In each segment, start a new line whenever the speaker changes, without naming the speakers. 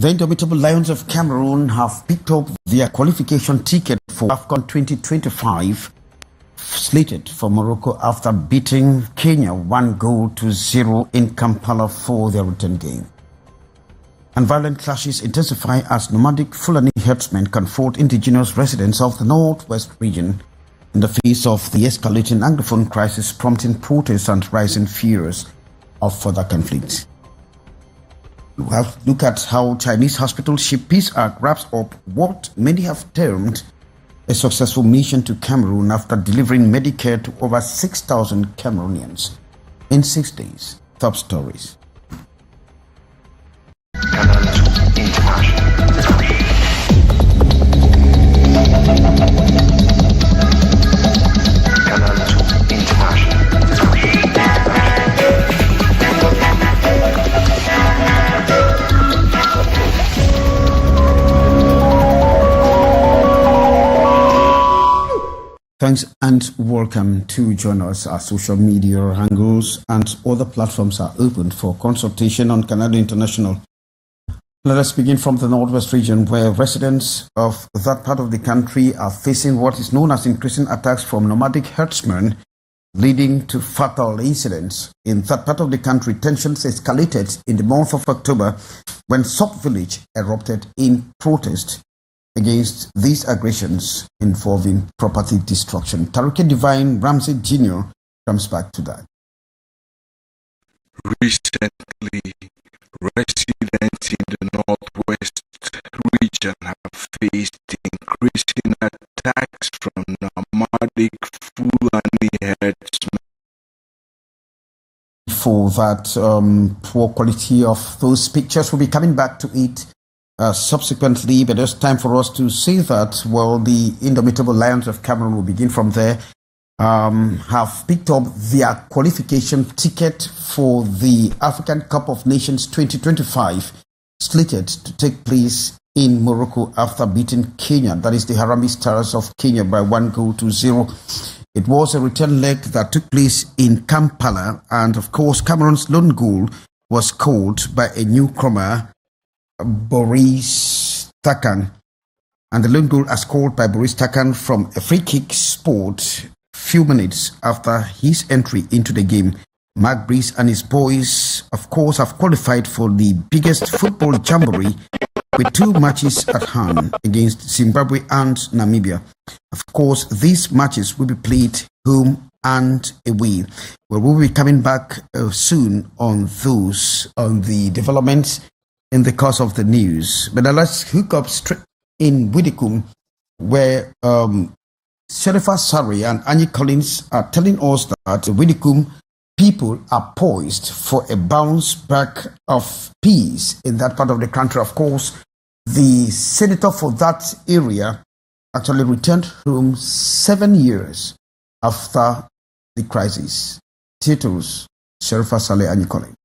The indomitable Lions of Cameroon have picked up their qualification ticket for AFCON 2025, slated for Morocco after beating Kenya 1-0 in Kampala for their return game. And violent clashes intensify as nomadic Fulani herdsmen confront indigenous residents of the northwest region in the face of the escalating Anglophone crisis, prompting protests and rising fears of further conflict. We have to look at how Chinese hospital ship Peace Ark wraps up what many have termed a successful mission to Cameroon after delivering Medicare to over 6,000 Cameroonians in 6 days. Top stories. Thanks and welcome to join us. Our social media handles and other platforms are open for consultation on Canal International. Let us begin from the northwest region, where residents of that part of the country are facing what is known as increasing attacks from nomadic herdsmen, leading to fatal incidents. In that part of the country, tensions escalated in the month of October when Sok village erupted in protest against these aggressions involving property destruction. Taruke Divine Ramsey Jr. comes back to that.
Recently, residents in the northwest region have faced increasing attacks from nomadic Fulani herdsmen.
For that poor quality of those pictures, we'll be coming back to it subsequently, but it's time for us to say that, well, the indomitable Lions of Cameroon, will begin from there, have picked up their qualification ticket for the African Cup of Nations 2025, slated to take place in Morocco after beating Kenya, that is the Harambee Stars of Kenya, by 1-0. It was a return leg that took place in Kampala, and of course Cameroon's lone goal was scored by a newcomer, Boris Takan, and the lone goal was scored by Boris Takan from a free kick spot few minutes after his entry into the game. Mark Breeze and his boys, of course, have qualified for the biggest football jamboree with 2 matches at hand against Zimbabwe and Namibia. Of course, these matches will be played home and away. Well, we'll be coming back soon on the developments in the course of the news. But now let's hook up straight in Widikum, where Sherifa Sari and Annie Collins are telling us that the Widikum people are poised for a bounce back of peace in that part of the country. Of course, the senator for that area actually returned home 7 years after the crisis. Tous, Sherifa Sari, Annie Collins.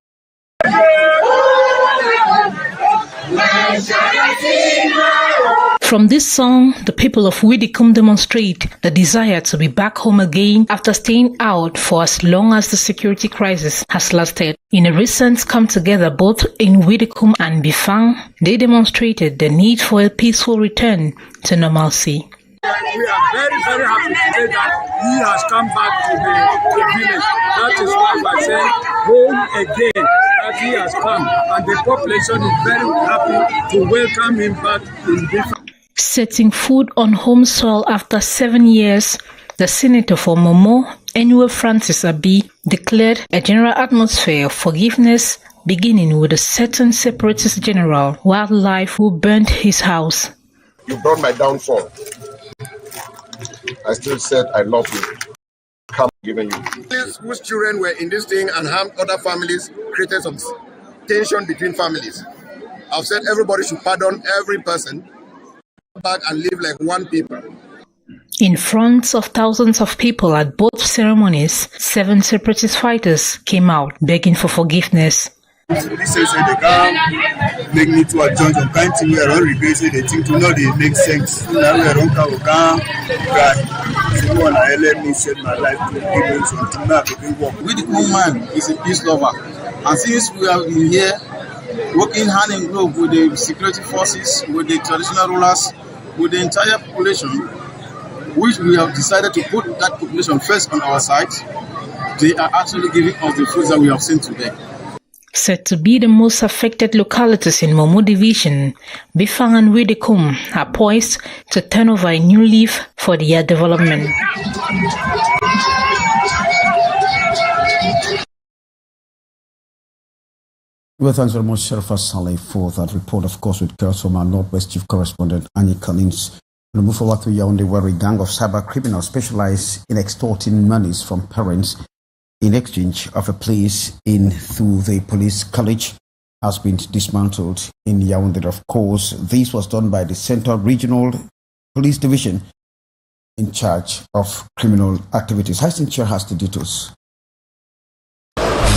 From this song, the people of Widikum demonstrate the desire to be back home again after staying out for as long as the security crisis has lasted. In a recent come-together both in Widikum and Bifang, they demonstrated the need for a peaceful return to normalcy.
We are very, very happy to say that he has come back to the village. That is why we are saying home again, that he has come. And the population is very happy to welcome him back in Bifang.
Setting foot on home soil after 7 years, the senator for Momo, Enwe Francis Abi, declared a general atmosphere of forgiveness, beginning with a certain separatist general, Wildlife, who burnt his house.
You brought my downfall. I still said I love you. Come, given you. Whose children were in this thing and harmed other families, created some tension between families. I've said everybody should pardon every person, back and live like one people.
In front of thousands of people at both ceremonies, 7 separatist fighters came out begging for forgiveness.
This is the gang make me to a joint of kind thing where I regret the thing to know they make sense. Now we are on Kawogan, right? So one I let me set my life to give something now to work.
Widikum man is a peace lover, and since we have been here, working hand in glove with the security forces, with the traditional rulers, with the entire population, which we have decided to put that population first on our side. They are actually giving us the fruits that we have seen today.
Said to be the most affected localities in Momo Division, Bifang and Widikum are poised to turn over a new leaf for their development.
Well, thanks very much, Sherifa Saleh, for that report. Of course, with girls from our Northwest Chief Correspondent, Annie Collins. We'll move forward to Yaoundé, where a gang of cyber criminals specialize in extorting monies from parents in exchange of a place in through the police college has been dismantled in Yaoundé. Of course, this was done by the Central Regional Police Division in charge of criminal activities. Hastings Chair has the details.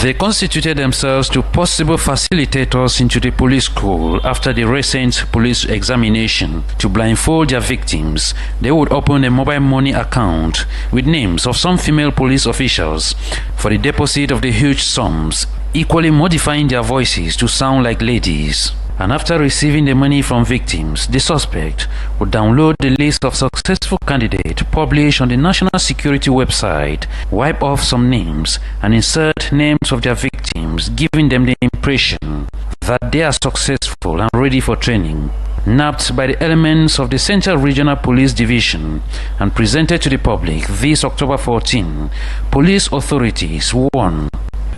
They constituted themselves to possible facilitators into the police school after the recent police examination. To blindfold their victims, they would open a mobile money account with names of some female police officials for the deposit of the huge sums, equally modifying their voices to sound like ladies. And after receiving the money from victims, the suspect would download the list of successful candidates published on the National Security website, wipe off some names, and insert names of their victims, giving them the impression that they are successful and ready for training. Nabbed by the elements of the Central Regional Police Division and presented to the public this October 14, police authorities warn.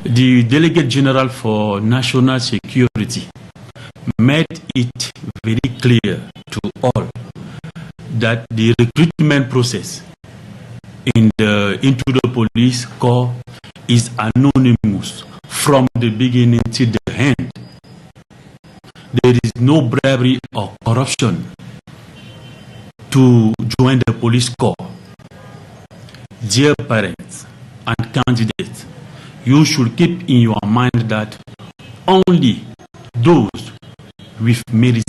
The Delegate General for National Security made it very clear to all that the recruitment process into the police corps is anonymous from the beginning to the end. There is no bribery or corruption to join the police corps. Dear parents and candidates, you should keep in your mind that only those with merit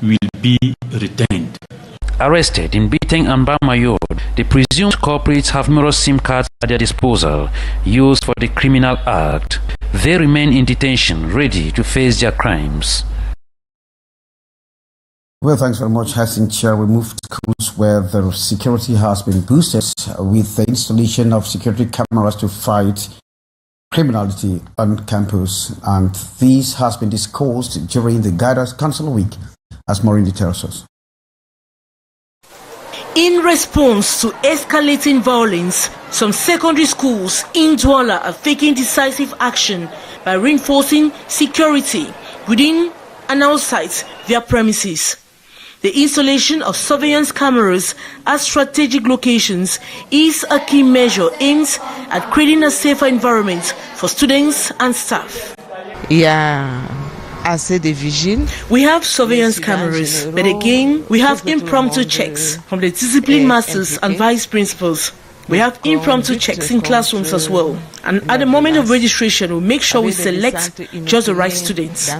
will be retained.
Arrested in Biteng and Bamayo, the presumed culprits have numerous SIM cards at their disposal, used for the criminal act. They remain in detention, ready to face their crimes.
Well, thanks very much, Hassan Chair. We move to schools where the security has been boosted with the installation of security cameras to fight criminality on campus, and this has been discussed during the Guidance Council Week, as Maureen tells us.
In response to escalating violence, some secondary schools in Douala are taking decisive action by reinforcing security within and outside their premises. The installation of surveillance cameras at strategic locations is a key measure aimed at creating a safer environment for students and staff. We have surveillance cameras, but again, we have impromptu checks from the discipline masters and vice principals. We have impromptu checks in classrooms as well. And at the moment of registration, we make sure we select just the right students.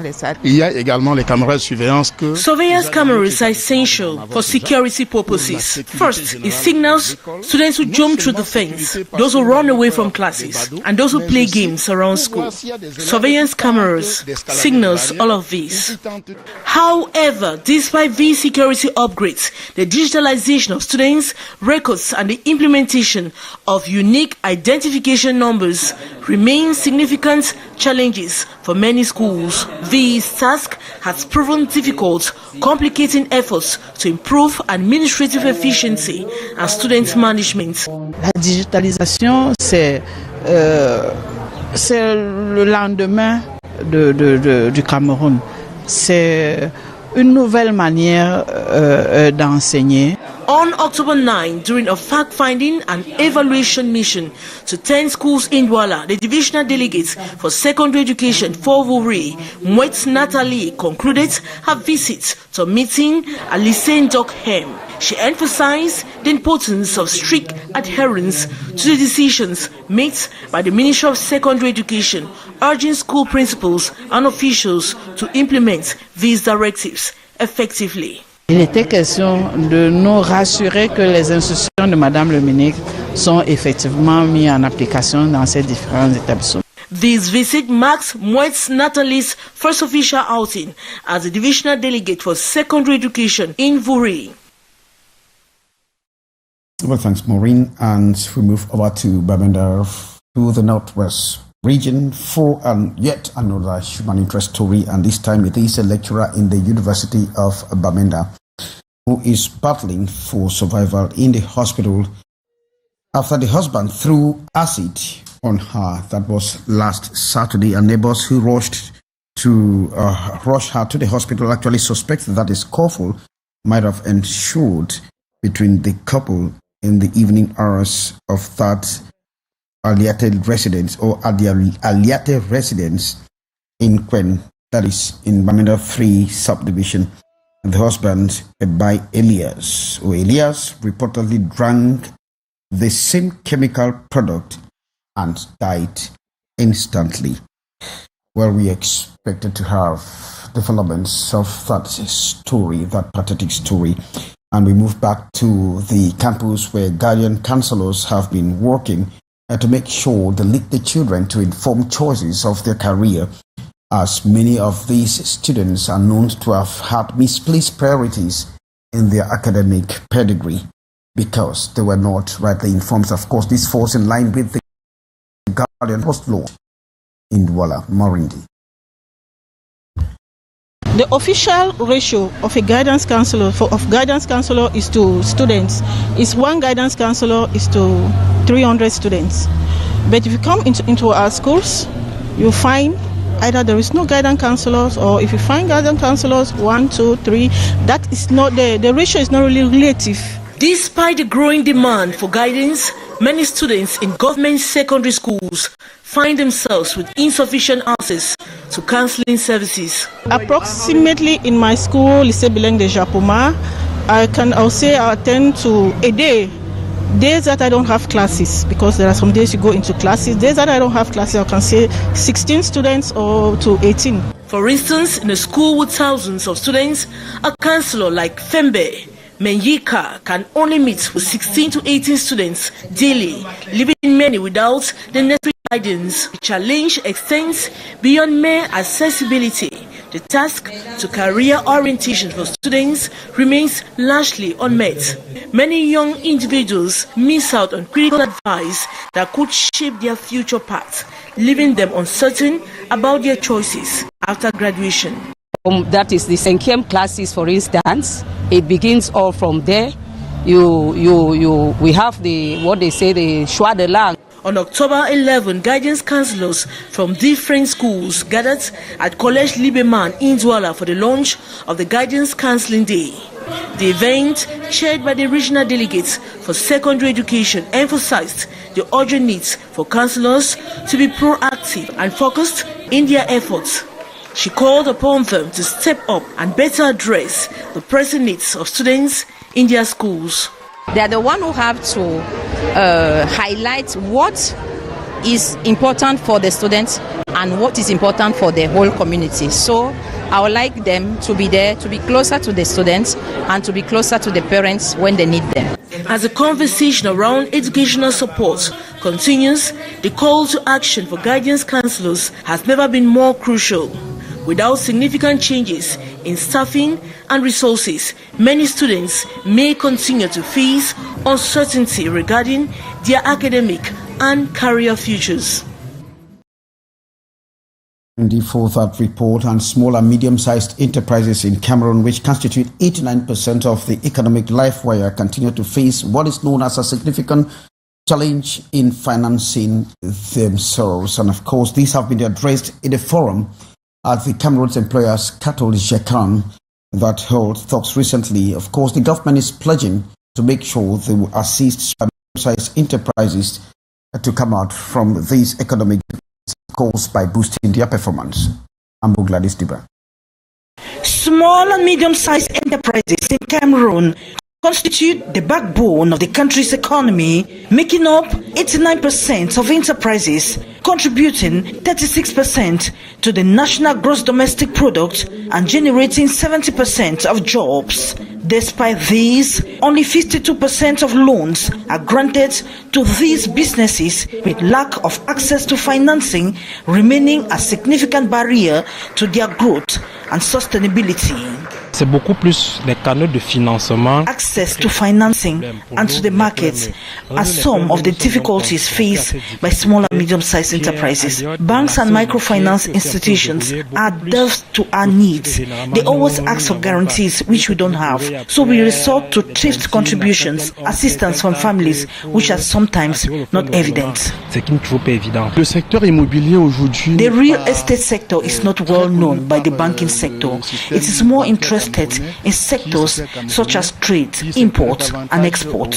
Surveillance cameras are essential for security purposes. First, it signals students who jump through the fence, those who run away from classes, and those who play games around school. Surveillance cameras signals all of these. However, despite these security upgrades, the digitalization of students' records and the implementation of unique identification numbers remain significant challenges for many schools. This task has proven difficult, complicating efforts to improve administrative efficiency and student management.
La digitalisation, c'est le lendemain du Cameroun. C'est une nouvelle manière d'enseigner.
On October 9, during a fact-finding and evaluation mission to 10 schools in Douala, the divisional delegates for secondary education for Vuri, Mwet Nathalie, concluded her visit to a meeting at Lycée Dochem. She emphasized the importance of strict adherence to the decisions made by the Ministry of Secondary Education, urging school principals and officials to implement these directives effectively.
Il était question de nous rassurer que les instructions de Madame le ministre sont effectivement mises en application dans ces différents établissements.
This visit marks Moet's Natalie's first official outing as a divisional delegate for secondary education in Vuri.
Well, thanks, Maureen. And we move over to Bamenda, to the northwest region for yet another human interest story. And this time it is a lecturer in the University of Bamenda who is battling for survival in the hospital after the husband threw acid on her. That was last Saturday, and neighbors who rushed her to the hospital actually suspect that a scuffle might have ensued between the couple in the evening hours of that Aliate residence or at the Aliate residence in Quen, that is in Bamenda 3 subdivision. The husband, by Elias reportedly drank the same chemical product and died instantly. Well, we expected to have developments of that story, that pathetic story. And we move back to the campus where guardian counselors have been working to make sure they lead the children to informed choices of their career, as many of these students are known to have had misplaced priorities in their academic pedigree because they were not rightly informed. Of course, this falls in line with the guardian post law in Douala, Morindi.
The official ratio of a guidance counselor is to students. Is one guidance counselor is to 300 students. But if you come into our schools, you find either there is no guidance counselors, or if you find guidance counselors 1, 2, 3, that is not the ratio is not really relative.
Despite the growing demand for guidance, many students in government secondary schools find themselves with insufficient access to counseling services.
Approximately in my school, Lycée Bilingue de Japoma, I'll say I attend to a day. Days that I don't have classes, because there are some days you go into classes. Days that I don't have classes, I can say 16 students or to 18.
For instance, in a school with thousands of students, a counselor like Fembe Menyika can only meet with 16 to 18 students daily, leaving many without the necessary guidance. The challenge extends beyond mere accessibility. The task to career orientation for students remains largely unmet. Many young individuals miss out on critical advice that could shape their future path, leaving them uncertain about their choices after graduation.
That is the Senkiem classes, for instance. It begins all from there. We have the choix de langue.
On October 11, guidance counselors from different schools gathered at College Libeman in Douala for the launch of the Guidance Counseling Day. The event, chaired by the regional delegates for secondary education, emphasized the urgent needs for counselors to be proactive and focused in their efforts. She called upon them to step up and better address the pressing needs of students in their schools.
They are the one who have to highlight what is important for the students and what is important for the whole community. So I would like them to be there, to be closer to the students and to be closer to the parents when they need them.
As the conversation around educational support continues, the call to action for guidance counselors has never been more crucial. Without significant changes in staffing and resources, many students may continue to face uncertainty regarding their academic and career futures.
For that report, and small and medium-sized enterprises in Cameroon, which constitute 89% of the economic life wire, continue to face what is known as a significant challenge in financing themselves. And of course, these have been addressed in a forum at the Cameroon's Employers Cattle Jekan that held talks recently. Of course, the government is pledging to make sure they will assist medium-sized enterprises to come out from these economic goals by boosting their performance. I'm Gladys Dibra.
Small and medium-sized enterprises in Cameroon constitute the backbone of the country's economy, making up 89% of enterprises, contributing 36% to the national gross domestic product and generating 70% of jobs. Despite these, only 52% of loans are granted to these businesses, with lack of access to financing remaining a significant barrier to their growth and sustainability.
C'est beaucoup plus les canaux de financement.
Access to financing and to the markets are some of the difficulties faced by small and medium-sized enterprises. Banks and microfinance institutions are deaf to our needs. They always ask for guarantees, which we don't have. So we resort to thrift contributions, assistance from families, which are sometimes not evident.
Le secteur immobilier aujourd'hui.
The real estate sector is not well known by the banking sector. It is more interested in sectors such as trade, import and export.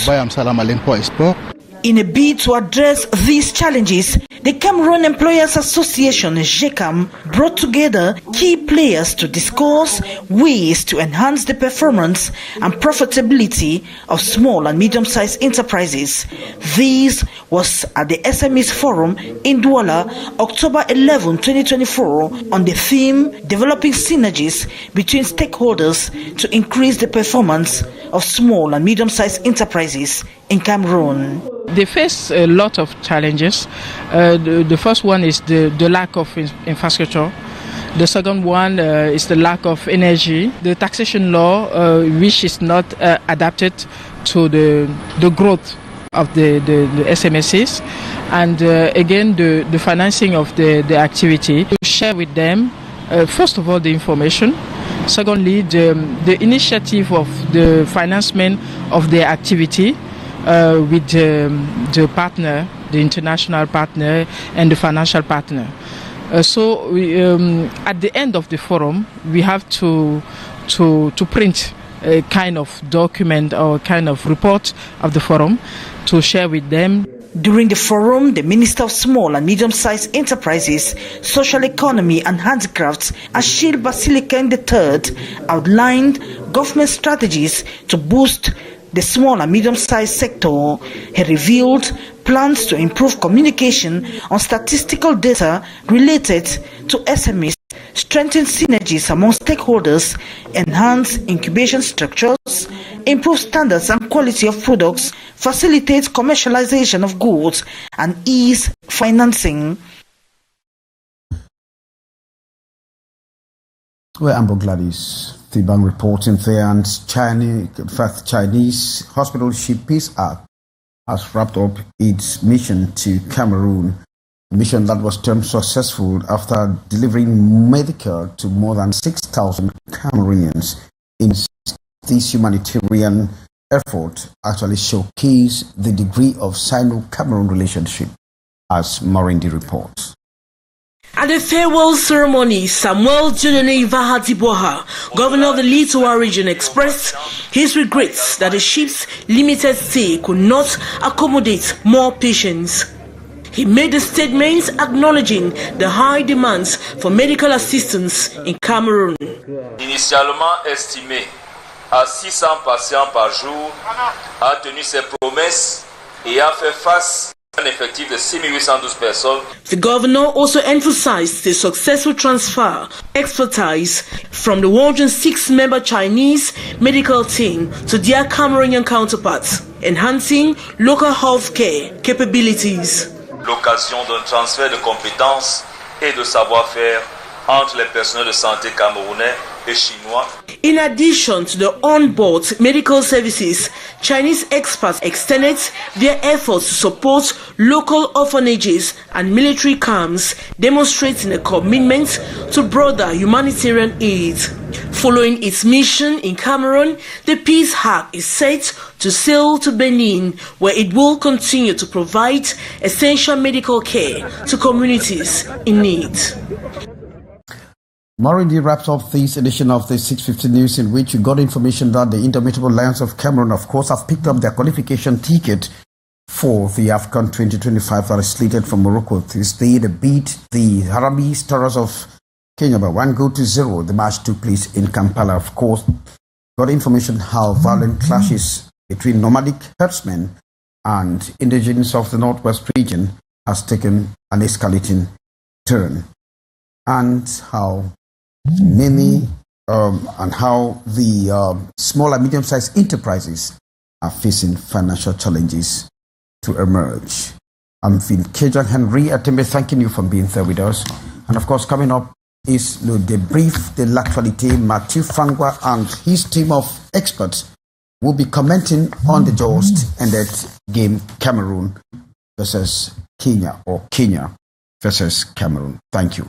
In a bid to address these challenges, the Cameroon Employers Association, GECAM, brought together key players to discuss ways to enhance the performance and profitability of small and medium-sized enterprises. This was at the SMEs Forum in Douala, October 11, 2024, on the theme Developing Synergies Between Stakeholders to Increase the Performance of Small and Medium-Sized Enterprises in Cameroon.
They face a lot of challenges. The first one is the lack of infrastructure. The second one is the lack of energy. The taxation law, which is not adapted to the growth of the SMSs. And again, the financing of the activity. To share with them, first of all, the information. Secondly, the initiative of the financement of the activity. With the partner, the international partner and the financial partner. So we, at the end of the forum, we have to print a kind of document or kind of report of the forum to share with them.
During the forum, the Minister of Small and Medium-Sized Enterprises, Social Economy and Handicrafts, Achille Basilican III, outlined government strategies to boost the small and medium-sized sector. He revealed plans to improve communication on statistical data related to SMEs, strengthen synergies among stakeholders, enhance incubation structures, improve standards and quality of products, facilitate commercialization of goods, and ease financing.
Well, Amber Gladys, the bank reporting there, and Chinese hospital ship Peace Act has wrapped up its mission to Cameroon, a mission that was termed successful after delivering medical to more than 6,000 Cameroonians. In this humanitarian effort actually showcase the degree of Sino-Cameroon relationship, as Morindi reports.
At the farewell ceremony, Samuel Dieudonné Vahadiboha, governor of the Litoa region, expressed his regrets that the ship's limited stay could not accommodate more patients. He made the statements acknowledging the high demands for medical assistance in Cameroon.
Initialement estimé à 600 patients par jour, a tenu ses promesses et a fait face à un effectif de 6,812 personnes.
The governor also emphasized the successful transfer of expertise from the 106-member Chinese medical team to their Cameroonian counterparts, enhancing local healthcare capabilities.
L'occasion d'un transfert de compétences et de savoir-faire entre les personnels de santé camerounais et chinois.
In addition to the on-board medical services, Chinese experts extended their efforts to support local orphanages and military camps, demonstrating a commitment to broader humanitarian aid. Following its mission in Cameroon, the Peace Act is set to sail to Benin, where it will continue to provide essential medical care to communities in need.
Morindi wraps up this edition of the 650 News, in which you got information that the Indomitable Lions of Cameroon, of course, have picked up their qualification ticket for the AFCON 2025 that is slated for Morocco this day. They beat the Harambee Stars of Kenya by 1-0. The match took place in Kampala. Of course, got information how violent clashes between nomadic herdsmen and indigenous of the Northwest region has taken an escalating turn, and how many and how the small and medium-sized enterprises are facing financial challenges to emerge. I'm Kejang Henry Atembe, thanking you for being there with us. And of course, coming up is the brief de l'actualité. Matthew Fangwa and his team of experts will be commenting on the just ended game, Cameroon versus Kenya, or Kenya versus Cameroon. Thank you.